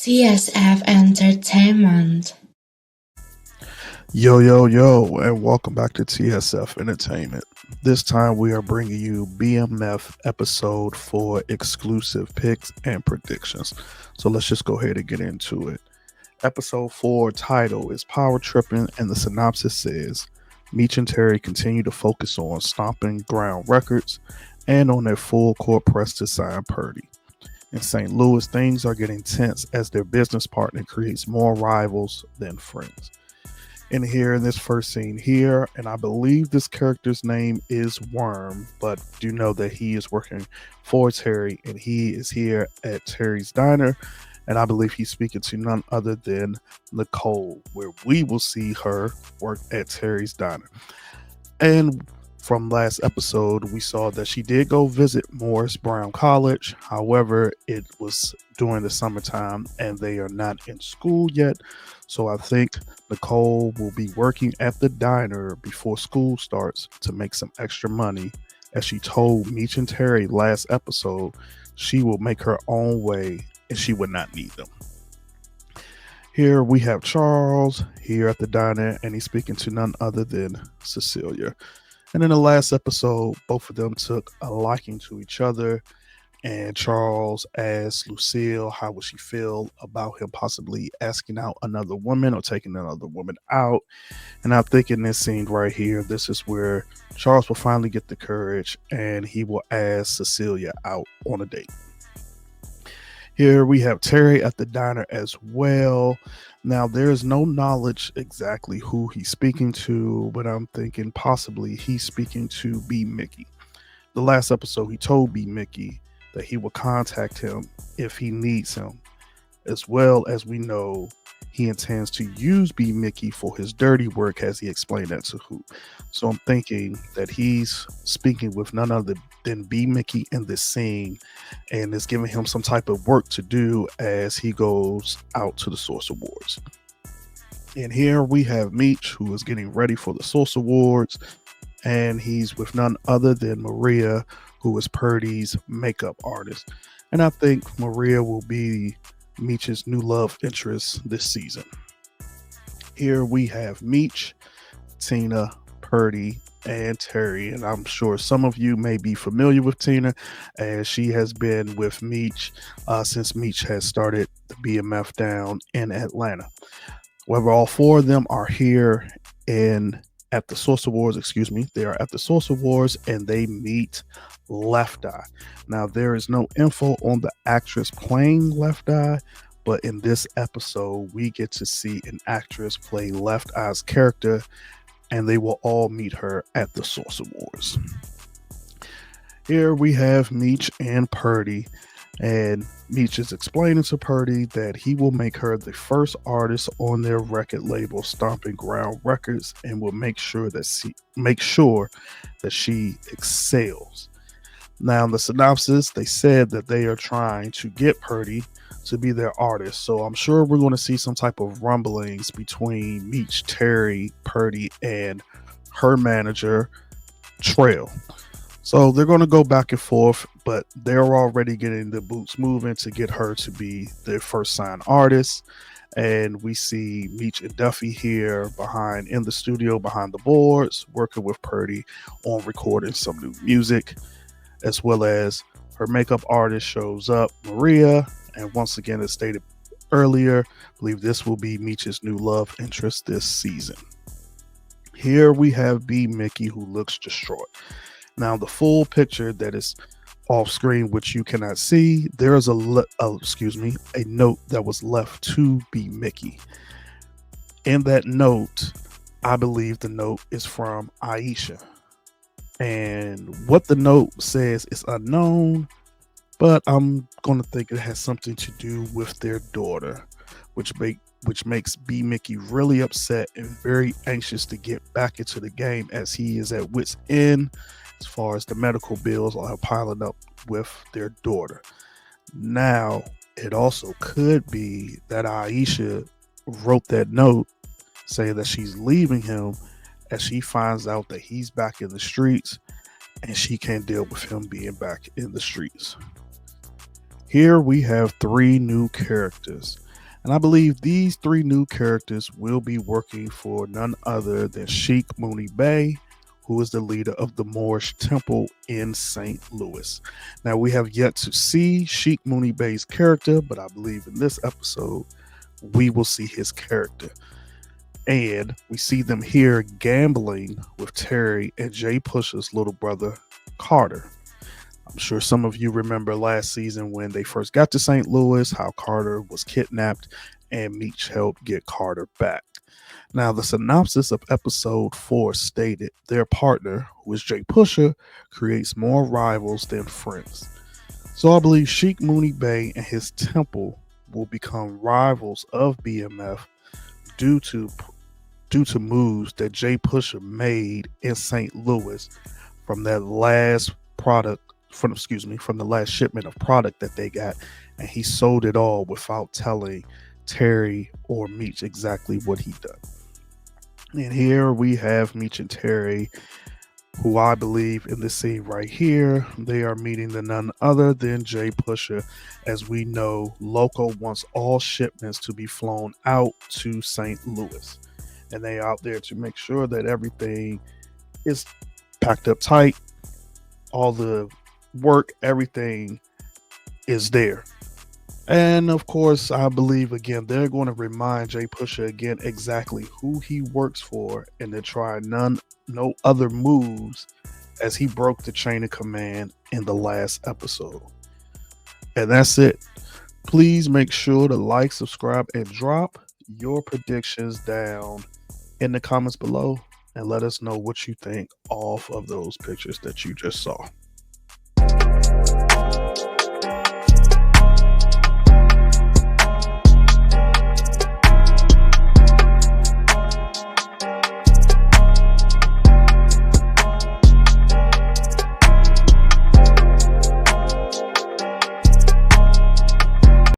CSF Entertainment. Yo, and welcome back to TSF Entertainment. This time we are bringing you BMF episode 4 exclusive picks and predictions. So let's just go ahead and get into it. Episode 4 title is Power Tripping, and the synopsis says Meech and Terry continue to focus on stomping ground records and on their full court press to sign Purdy. In St. Louis, things are getting tense as their business partner creates more rivals than friends. And here in this first scene here, and I believe this character's name is Worm, but do know that he is working for Terry, and he is here at Terry's Diner, and I believe he's speaking to none other than Nicole, where we will see her work at Terry's Diner. And from last episode, we saw that she did go visit Morris Brown College. However, it was during the summertime and they are not in school yet. So I think Nicole will be working at the diner before school starts to make some extra money. As she told Meech and Terry last episode, she will make her own way and she would not need them. Here we have Charles here at the diner, and he's speaking to none other than Cecilia. And in the last episode, both of them took a liking to each other, and Charles asked Lucille how would she feel about him possibly asking out another woman or taking another woman out. And I think in this scene right here, this is where Charles will finally get the courage and he will ask Cecilia out on a date. Here we have Terry at the diner as well. Now, there is no knowledge exactly who he's speaking to, but I'm thinking possibly he's speaking to B. Mickey. The last episode, he told B. Mickey that he will contact him if he needs him, as well as we know he intends to use B. Mickey for his dirty work, as he explained that to Hoop. So I'm thinking that he's speaking with none other than B. Mickey in this scene and is giving him some type of work to do as he goes out to the Source Awards. And here we have Meech, who is getting ready for the Source Awards, and he's with none other than Maria, who is Purdy's makeup artist. And I think Maria will be Meech's new love interest this season. Here we have Meech, Tina, Purdy, and Terry, and I'm sure some of you may be familiar with Tina, as she has been with Meech since Meech has started the BMF down in Atlanta. However, all four of them are here at the Source Awards. They are at the Source Awards, and they meet Left Eye. Now, there is no info on the actress playing Left Eye, but in this episode, we get to see an actress play Left Eye's character, and they will all meet her at the Source Awards. Here we have Meech and Purdy, and Meech is explaining to Purdy that he will make her the first artist on their record label, Stomping Ground Records, and will make sure that she excels. Now, in the synopsis, they said that they are trying to get Purdy to be their artist. So I'm sure we're going to see some type of rumblings between Meech, Terry, Purdy, and her manager, Trail. So they're going to go back and forth, but they're already getting the boots moving to get her to be their first signed artist. And we see Meech and Duffy here in the studio behind the boards, working with Purdy on recording some new music, as well as her makeup artist shows up, Maria. And once again, as stated earlier, I believe this will be Meech's new love interest this season. Here we have B. Mickey, who looks distraught. Now, the full picture that is off screen, which you cannot see, there is a note that was left to B. Mickey. In that note, I believe the note is from Aisha. And what the note says is unknown, but I'm going to think it has something to do with their daughter, which makes B. Mickey really upset and very anxious to get back into the game, as he is at wit's end as far as the medical bills are piling up with their daughter. Now, it also could be that Aisha wrote that note saying that she's leaving him, as she finds out that he's back in the streets and she can't deal with him being back in the streets. Here we have three new characters. And I believe these three new characters will be working for none other than Sheik Mooney Bay, who is the leader of the Moorish Temple in St. Louis. Now, we have yet to see Sheik Mooney Bay's character, but I believe in this episode, we will see his character. And we see them here gambling with Terry and Jay Pusha's little brother, Carter. I'm sure some of you remember last season when they first got to St. Louis, how Carter was kidnapped and Meech helped get Carter back. Now, the synopsis of episode 4 stated their partner, who is Jay Pusha, creates more rivals than friends. So I believe Sheik Mooney Bay and his temple will become rivals of BMF due to moves that Jay Pusha made in St. Louis from that last product from the last shipment of product that they got, and he sold it all without telling Terry or Meech exactly what he done. And here we have Meech and Terry, who I believe in this scene right here, they are meeting the none other than Jay Pusha. As we know, Loco wants all shipments to be flown out to St. Louis, and they out there to make sure that everything is packed up tight, all the work, everything is there. And of course, I believe again they're going to remind Jay Pusha again exactly who he works for, and to try no other moves as he broke the chain of command in the last episode. And that's it. Please make sure to like, subscribe, and drop your predictions down in the comments below, and let us know what you think off of those pictures that you just saw.